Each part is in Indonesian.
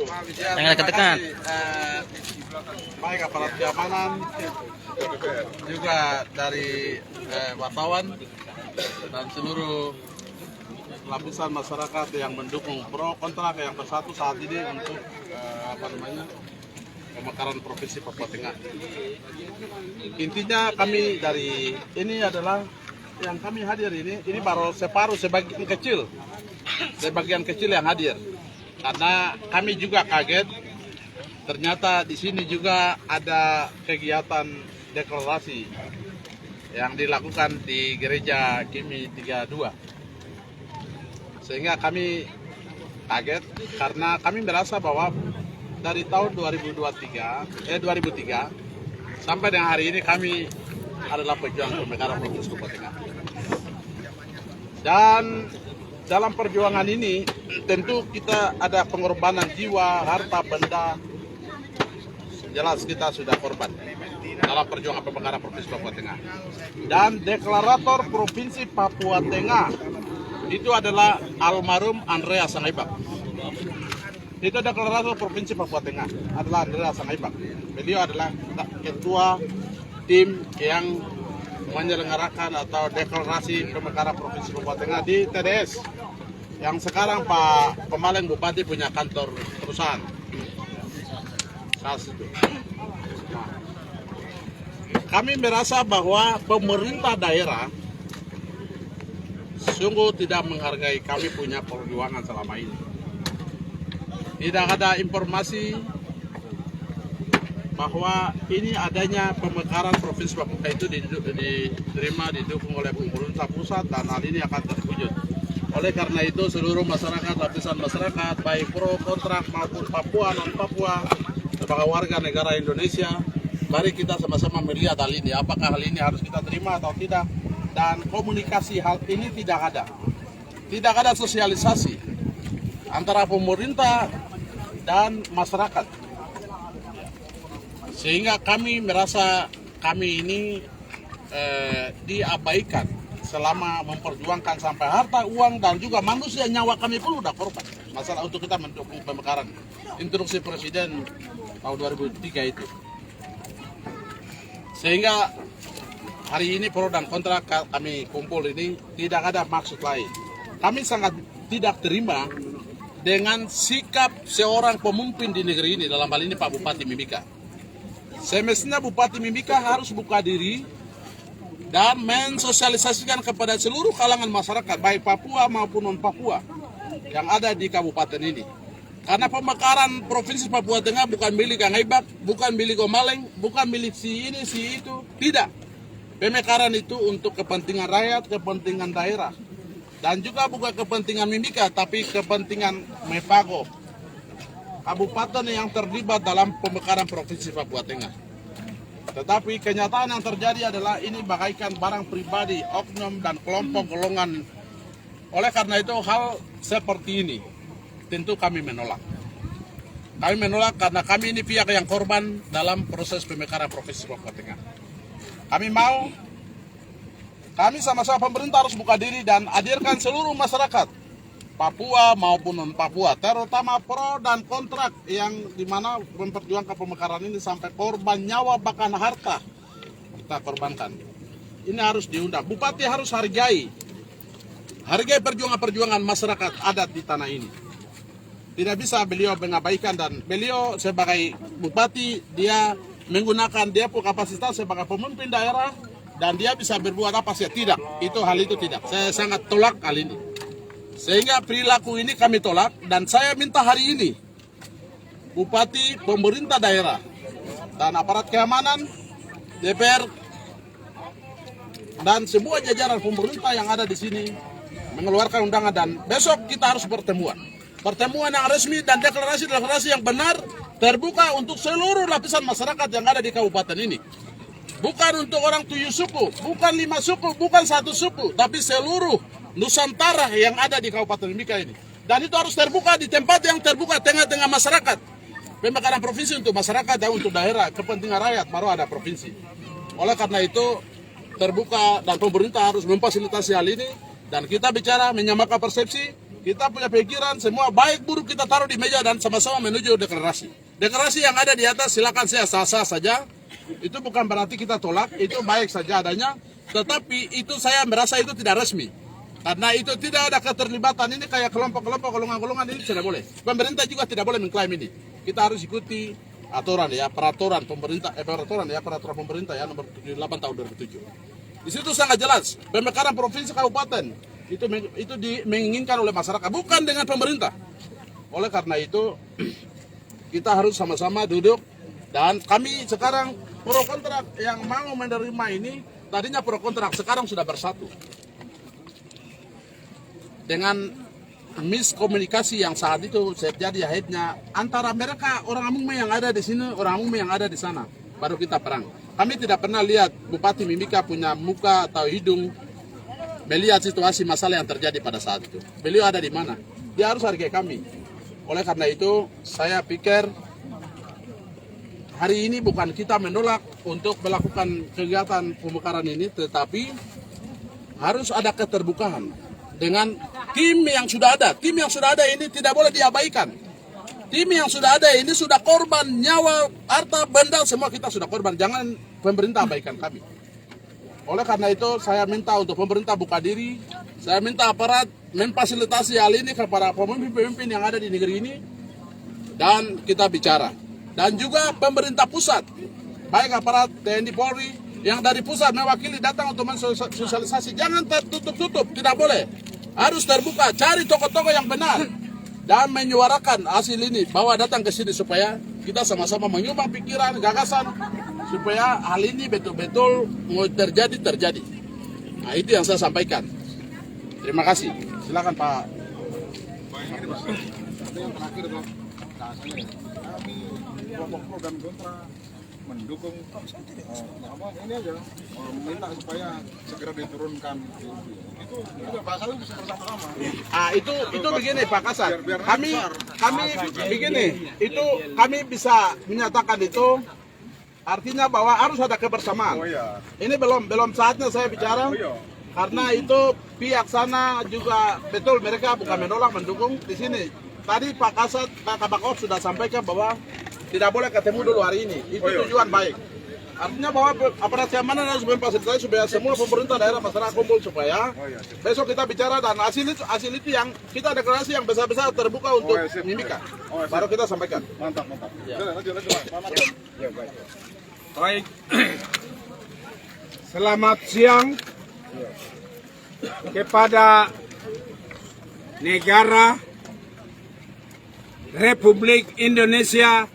Jangan dekat-dekat. Baik aparat keamanan, juga dari wartawan dan seluruh lapisan masyarakat yang mendukung pro kontra yang bersatu saat ini untuk pemekaran Provinsi Papua Tengah. Intinya kami dari ini adalah yang kami hadir ini baru separuh, sebagian kecil yang hadir. Karena kami juga kaget, ternyata di sini juga ada kegiatan deklarasi yang dilakukan di gereja Kimi 32. Sehingga kami kaget karena kami merasa bahwa dari tahun 2003 sampai dengan hari ini kami adalah pejuang pemekaran Provinsi Papua Tengah. Dan dalam perjuangan ini tentu kita ada pengorbanan jiwa, harta, benda. Jelas kita sudah korban dalam perjuangan pemekaran Provinsi Papua Tengah. Dan deklarator Provinsi Papua Tengah itu adalah almarhum Andreas Sangaibak. Itu deklarator Provinsi Papua Tengah adalah Andreas Sangaibak. Beliau adalah ketua tim yang menyelenggarakan atau deklarasi pemekaran Provinsi Papua Tengah di TDS yang sekarang Pak Pemaleng Bupati punya kantor perusahaan. Nah, kami merasa bahwa pemerintah daerah sungguh tidak menghargai kami punya perjuangan selama ini. Tidak ada informasi bahwa ini adanya pemekaran Provinsi Papua itu diterima, didukung oleh pemerintah pusat dan hal ini akan terwujud. Oleh karena itu seluruh masyarakat, lapisan masyarakat, baik pro, kontra maupun Papua, non-Papua, sebagai warga negara Indonesia, mari kita sama-sama melihat hal ini. Apakah hal ini harus kita terima atau tidak? Dan komunikasi hal ini tidak ada. Tidak ada sosialisasi antara pemerintah dan masyarakat. Sehingga kami merasa kami ini diabaikan selama memperjuangkan sampai harta, uang, dan juga manusia, nyawa kami pun sudah korban. Masalah untuk kita mendukung pemekaran instruksi Presiden tahun 2003 itu. Sehingga hari ini pro dan kontra kami kumpul ini tidak ada maksud lain. Kami sangat tidak terima dengan sikap seorang pemimpin di negeri ini, dalam hal ini Pak Bupati Mimika. Semestinya Bupati Mimika harus buka diri dan mensosialisasikan kepada seluruh kalangan masyarakat, baik Papua maupun non-Papua yang ada di kabupaten ini. Karena pemekaran Provinsi Papua Tengah bukan milik Sangaibak, bukan milik Gomaleng, bukan milik si ini, si itu. Tidak. Pemekaran itu untuk kepentingan rakyat, kepentingan daerah. Dan juga bukan kepentingan Mimika, tapi kepentingan Mepago, kabupaten yang terlibat dalam pemekaran Provinsi Papua Tengah. Tetapi kenyataan yang terjadi adalah ini bagaikan barang pribadi, oknum dan kelompok golongan. Oleh karena itu hal seperti ini tentu kami menolak. Kami menolak karena kami ini pihak yang korban dalam proses pemekaran Provinsi Papua Tengah. Kami sama-sama pemerintah harus buka diri dan hadirkan seluruh masyarakat Papua maupun non-Papua, terutama pro dan kontrak yang dimana memperjuangkan pemekaran ini sampai korban nyawa bahkan harta kita korbankan. Ini harus diundang. Bupati harus hargai perjuangan masyarakat adat di tanah ini. Tidak bisa beliau mengabaikan, dan beliau sebagai bupati dia menggunakan dia punya kapasitas sebagai pemimpin daerah dan dia bisa berbuat apa saja. Tidak, hal itu tidak. Saya sangat tolak hal ini. Sehingga perilaku ini kami tolak, dan saya minta hari ini Bupati, pemerintah daerah, dan aparat keamanan, DPR, dan semua jajaran pemerintah yang ada di sini mengeluarkan undangan, dan besok kita harus pertemuan yang resmi dan deklarasi yang benar, terbuka untuk seluruh lapisan masyarakat yang ada di kabupaten ini. Bukan untuk orang 7 suku, bukan 5 suku, bukan 1 suku, tapi seluruh Nusantara yang ada di Kabupaten Mimika ini. Dan itu harus terbuka di tempat yang terbuka, tengah-tengah masyarakat. Pemekaran provinsi untuk masyarakat dan untuk daerah, kepentingan rakyat, baru ada provinsi. Oleh karena itu, terbuka dan pemerintah harus memfasilitasi hal ini. Dan kita bicara menyamakan persepsi, kita punya pikiran, semua baik buruk kita taruh di meja dan sama-sama menuju deklarasi. Deklarasi yang ada di atas silakan saya sah-sah saja. Itu bukan berarti kita tolak, itu baik saja adanya. Tetapi itu saya merasa itu tidak resmi. Karena itu tidak ada keterlibatan, ini kayak kelompok-kelompok, golongan-golongan, ini tidak boleh. Pemerintah juga tidak boleh mengklaim ini. Kita harus ikuti aturan ya, peraturan pemerintah ya nomor 78 tahun 2007. Di situ sangat jelas, pemekaran provinsi kabupaten itu menginginkan oleh masyarakat, bukan dengan pemerintah. Oleh karena itu kita harus sama-sama duduk, dan kami sekarang pro kontrak yang mau menerima ini tadinya pro kontrak, sekarang sudah bersatu. Dengan miskomunikasi yang saat itu terjadi akhirnya antara mereka orang Amume yang ada di sini, orang Amume yang ada di sana, baru kita perang. Kami tidak pernah lihat Bupati Mimika punya muka atau hidung melihat situasi masalah yang terjadi pada saat itu. Beliau ada di mana? Dia harus hargai kami. Oleh karena itu saya pikir hari ini bukan kita menolak untuk melakukan kegiatan pemekaran ini, tetapi harus ada keterbukaan dengan tim yang sudah ada. Tim yang sudah ada ini tidak boleh diabaikan. Tim yang sudah ada ini sudah korban nyawa, harta, benda, semua kita sudah korban. Jangan pemerintah abaikan kami. Oleh karena itu saya minta untuk pemerintah buka diri. Saya minta aparat memfasilitasi hal ini kepada pemimpin-pemimpin yang ada di negeri ini. Dan kita bicara. Dan juga pemerintah pusat, baik aparat TNI Polri yang dari pusat mewakili datang untuk mensosialisasi. Jangan tertutup-tutup, tidak boleh. Harus terbuka, cari tokoh-tokoh yang benar dan menyuarakan hasil ini, bawa datang ke sini supaya kita sama-sama menyumbang pikiran, gagasan supaya hal ini betul-betul mau terjadi. Nah, itu yang saya sampaikan. Terima kasih. Silakan Pak. Yang terakhir Bang, kami kelompok pro dan kontra mendukung ini aja, minta supaya segera diturunkan. Itu Pak Kasat bisa bersama-sama. Itu begini Pak Kasat. Kami begini, itu kami bisa menyatakan itu artinya bahwa harus ada kebersamaan. Ini belum saatnya saya bicara. Karena itu pihak sana juga betul mereka bukan menolak, mendukung di sini. Tadi Pak Kasat, Pak Kabakov sudah sampaikan bahwa tidak boleh ketemu dulu hari ini. Itu tujuan baik. Artinya bahwa aparat keamanan harus memfasilitasi supaya semua pemerintah daerah masyarakat kumpul supaya besok kita bicara dan hasil itu yang kita deklarasi yang besar-besar terbuka untuk Mimika. Baru kita sampaikan. Mantap. Ya. Baik. Selamat siang kepada negara Republik Indonesia,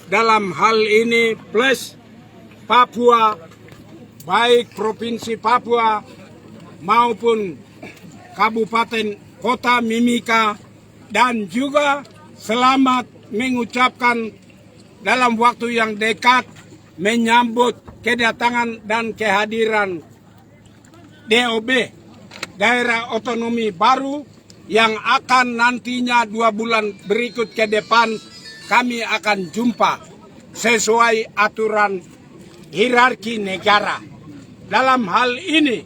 dalam hal ini plus Papua, baik Provinsi Papua maupun Kabupaten Kota Mimika, dan juga selamat mengucapkan dalam waktu yang dekat menyambut kedatangan dan kehadiran DOB, Daerah Otonomi Baru, yang akan nantinya 2 bulan berikut ke depan kami akan jumpa sesuai aturan hierarki negara. Dalam hal ini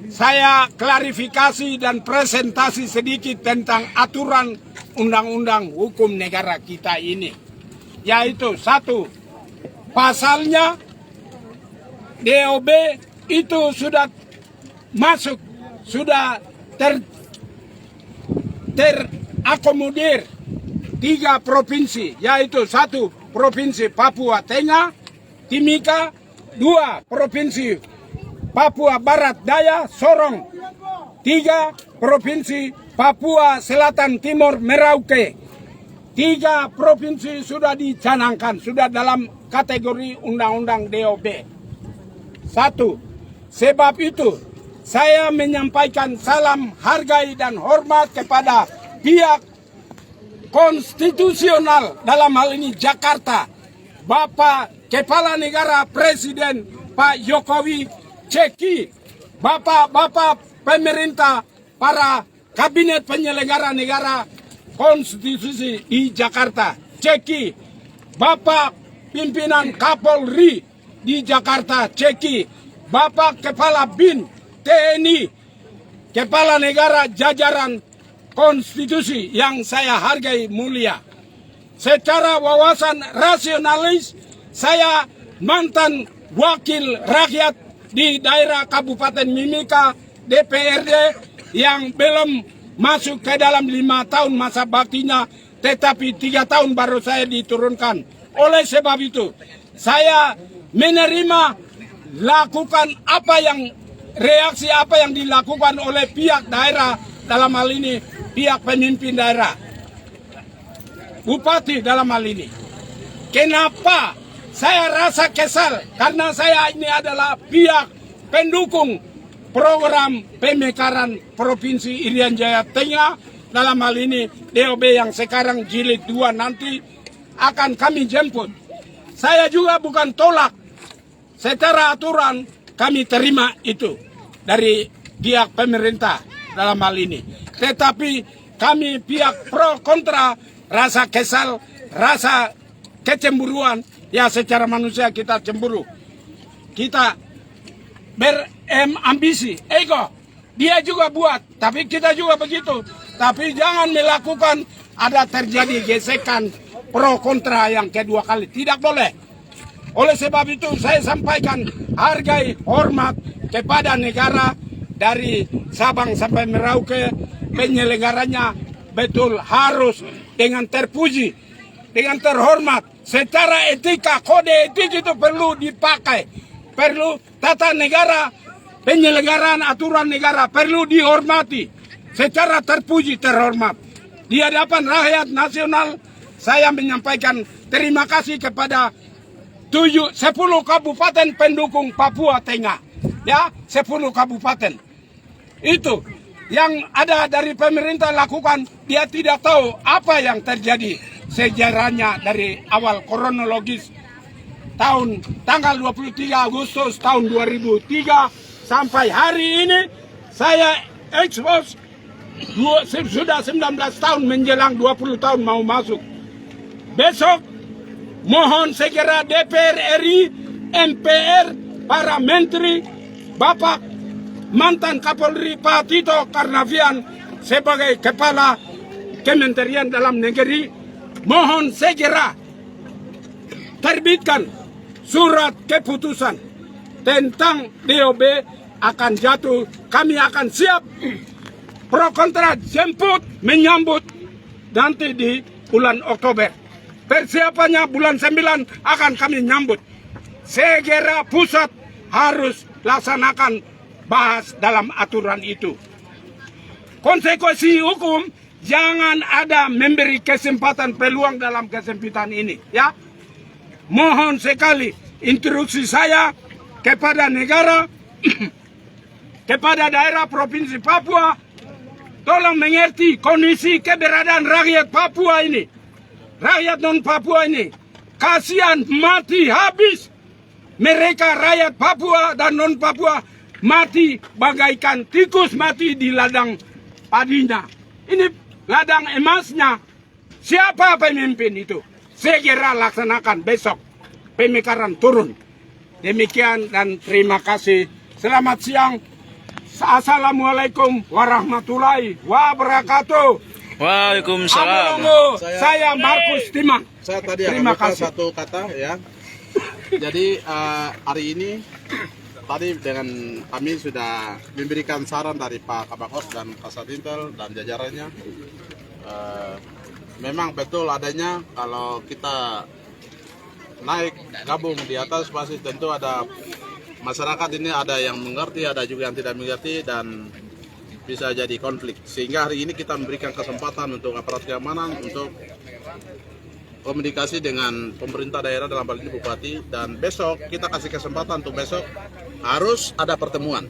saya klarifikasi dan presentasi sedikit tentang aturan undang-undang hukum negara kita ini. Yaitu 1, pasalnya DOB itu sudah masuk, sudah terakomodir 3 provinsi, yaitu 1 Provinsi Papua Tengah, Timika, 2 Provinsi Papua Barat Daya, Sorong, 3 Provinsi Papua Selatan Timur, Merauke. 3 provinsi sudah dicanangkan, sudah dalam kategori undang-undang DOB. 1. Sebab itu saya menyampaikan salam hargai dan hormat kepada pihak konstitusional, dalam hal ini Jakarta, Bapak Kepala Negara Presiden Pak Jokowi, ceki Bapak pemerintah, para kabinet penyelenggara negara konstitusi di Jakarta, ceki Bapak pimpinan Kapolri di Jakarta, ceki Bapak Kepala BIN TNI, Kepala Negara jajaran konstitusi yang saya hargai mulia. Secara wawasan rasionalis, saya mantan wakil rakyat di daerah Kabupaten Mimika DPRD yang belum masuk ke dalam 5 tahun masa baktinya, tetapi 3 tahun baru saya diturunkan. Oleh sebab itu, saya menerima lakukan reaksi apa yang dilakukan oleh pihak daerah, dalam hal ini pihak pemimpin daerah, bupati dalam hal ini. Kenapa saya rasa kesal? Karena saya ini adalah pihak pendukung program pemekaran Provinsi Irian Jaya Tengah, dalam hal ini DOB yang sekarang jilid 2 nanti akan kami jemput. Saya juga bukan tolak, secara aturan kami terima itu dari pihak pemerintah dalam hal ini. Tetapi kami pihak pro kontra, rasa kesal, rasa kecemburuan, ya secara manusia kita cemburu. Kita berambisi, ego. Dia juga buat, tapi kita juga begitu. Tapi jangan melakukan ada terjadi gesekan pro kontra yang kedua kali. Tidak boleh. Oleh sebab itu saya sampaikan hargai hormat kepada negara dari Sabang sampai Merauke, penyelenggaranya betul harus dengan terpuji, dengan terhormat. Secara etika, kode etik itu perlu dipakai. Perlu tata negara, penyelenggaraan aturan negara perlu dihormati. Secara terpuji, terhormat. Di hadapan rakyat nasional, saya menyampaikan terima kasih kepada 10 kabupaten pendukung Papua Tengah. Ya, 10 kabupaten. Itu yang ada dari pemerintah lakukan, dia tidak tahu apa yang terjadi sejarahnya dari awal kronologis tanggal 23 Agustus tahun 2003 sampai hari ini. Saya expose sudah 19 tahun menjelang 20 tahun mau masuk. Besok mohon segera DPR RI, MPR, para menteri, Bapak mantan Kapolri Pak Tito Karnavian sebagai Kepala Kementerian Dalam Negeri, mohon segera terbitkan surat keputusan tentang DOB akan jatuh. Kami akan siap pro kontra jemput menyambut nanti di bulan Oktober. Persiapannya bulan 9 akan kami nyambut. Segera pusat harus laksanakan, bahas dalam aturan itu. Konsekuensi hukum, jangan ada memberi kesempatan peluang dalam kesempitan ini, ya. Mohon sekali instruksi saya kepada negara, kepada daerah Provinsi Papua, tolong mengerti kondisi keberadaan rakyat Papua ini. Rakyat non-Papua ini kasihan, mati habis. Mereka rakyat Papua dan non-Papua mati bagaikan tikus mati di ladang padinya. Ini ladang emasnya. Siapa pemimpin itu? Segera laksanakan besok. Pemekaran turun. Demikian dan terima kasih. Selamat siang. Assalamualaikum warahmatullahi wabarakatuh. Waalaikumsalam. Saya Markus Timang. Saya tadi Terima akan kasih. satu kata, ya. Jadi hari ini tadi dengan kami sudah memberikan saran dari Pak Kabakos dan Kasat-Intel dan jajarannya. Memang betul adanya kalau kita naik gabung di atas pasti tentu ada masyarakat ini, ada yang mengerti, ada juga yang tidak mengerti, dan bisa jadi konflik. Sehingga hari ini kita memberikan kesempatan untuk aparat keamanan untuk komunikasi dengan pemerintah daerah dalam hal ini bupati, dan besok kita kasih kesempatan untuk besok harus ada pertemuan.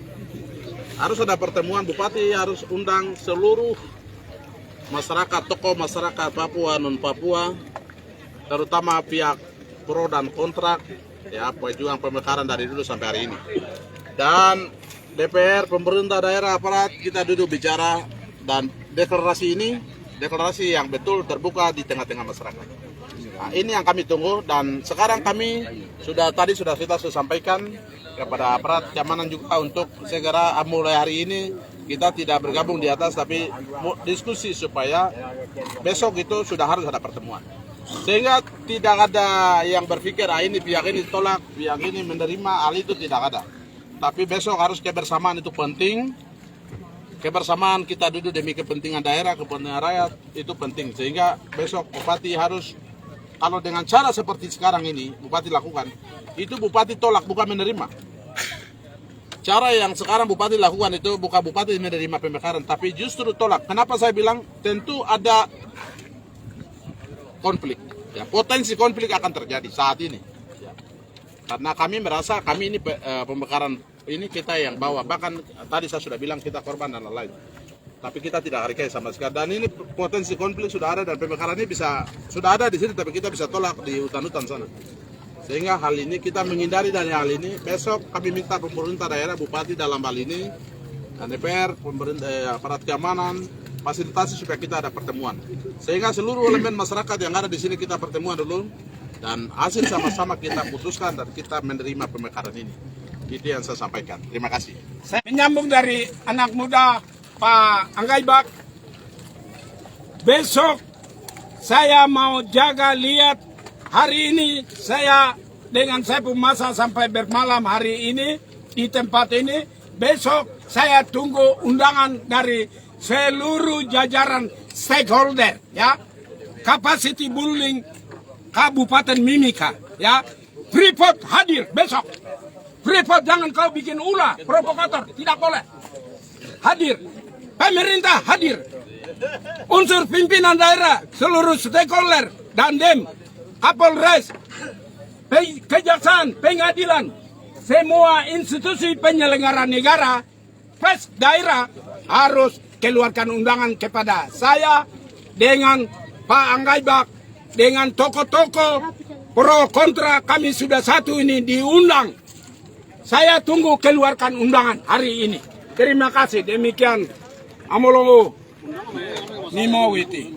Harus ada pertemuan, bupati harus undang seluruh masyarakat, tokoh masyarakat Papua, non-Papua, terutama pihak pro dan kontra, ya, pejuang pemekaran dari dulu sampai hari ini. Dan DPR, pemerintah daerah, aparat, kita duduk bicara, dan deklarasi ini, deklarasi yang betul terbuka di tengah-tengah masyarakat. Nah, ini yang kami tunggu, dan sekarang kami tadi sudah kita sampaikan kepada aparat keamanan juga untuk segera mulai hari ini kita tidak bergabung di atas, tapi diskusi supaya besok itu sudah harus ada pertemuan. Sehingga tidak ada yang berpikir, ini pihak ini tolak, pihak ini menerima, hal itu tidak ada. Tapi besok harus kebersamaan itu penting. Kebersamaan kita duduk demi kepentingan daerah, kepentingan rakyat, itu penting. Sehingga besok Bupati harus, kalau dengan cara seperti sekarang ini, Bupati lakukan, itu Bupati tolak, bukan menerima. Cara yang sekarang Bupati lakukan itu bukan Bupati menerima pemekaran, tapi justru tolak. Kenapa saya bilang? Tentu ada konflik. Ya, potensi konflik akan terjadi saat ini. Ya. Karena kami merasa kami ini pemekaran ini kita yang bawa. Bahkan tadi saya sudah bilang kita korban dan lain-lain. Tapi kita tidak hargai sama sekali. Dan ini potensi konflik sudah ada dan pemekaran ini sudah ada di sini, tapi kita bisa tolak di hutan-hutan sana. Sehingga hal ini kita menghindari dari hal ini. Besok kami minta pemerintah daerah, Bupati dalam hal ini, dan DPR, pemerintah, aparat keamanan, fasilitasi supaya kita ada pertemuan. Sehingga seluruh elemen masyarakat yang ada di sini kita pertemuan dulu, dan hasil sama-sama kita putuskan dan kita menerima pemekaran ini. Itu yang saya sampaikan. Terima kasih. Saya menyambung dari anak muda Pak Anggaibak. Besok saya mau jaga lihat. Hari ini saya dengan saya masa sampai bermalam hari ini di tempat ini. Besok saya tunggu undangan dari seluruh jajaran stakeholder, ya. Capacity building Kabupaten Mimika, ya. Freeport hadir besok. Freeport jangan kau bikin ulah, provokator, tidak boleh. Hadir. Pemerintah hadir. Unsur pimpinan daerah, seluruh stakeholder dan dem, Kapolres, kejaksaan, pengadilan, semua institusi penyelenggara negara, pes daerah harus keluarkan undangan kepada saya dengan Pak Anggaibak, dengan tokoh-tokoh pro kontra kami sudah satu ini diundang. Saya tunggu keluarkan undangan hari ini. Terima kasih. Demikian Amolongo Nimowiti.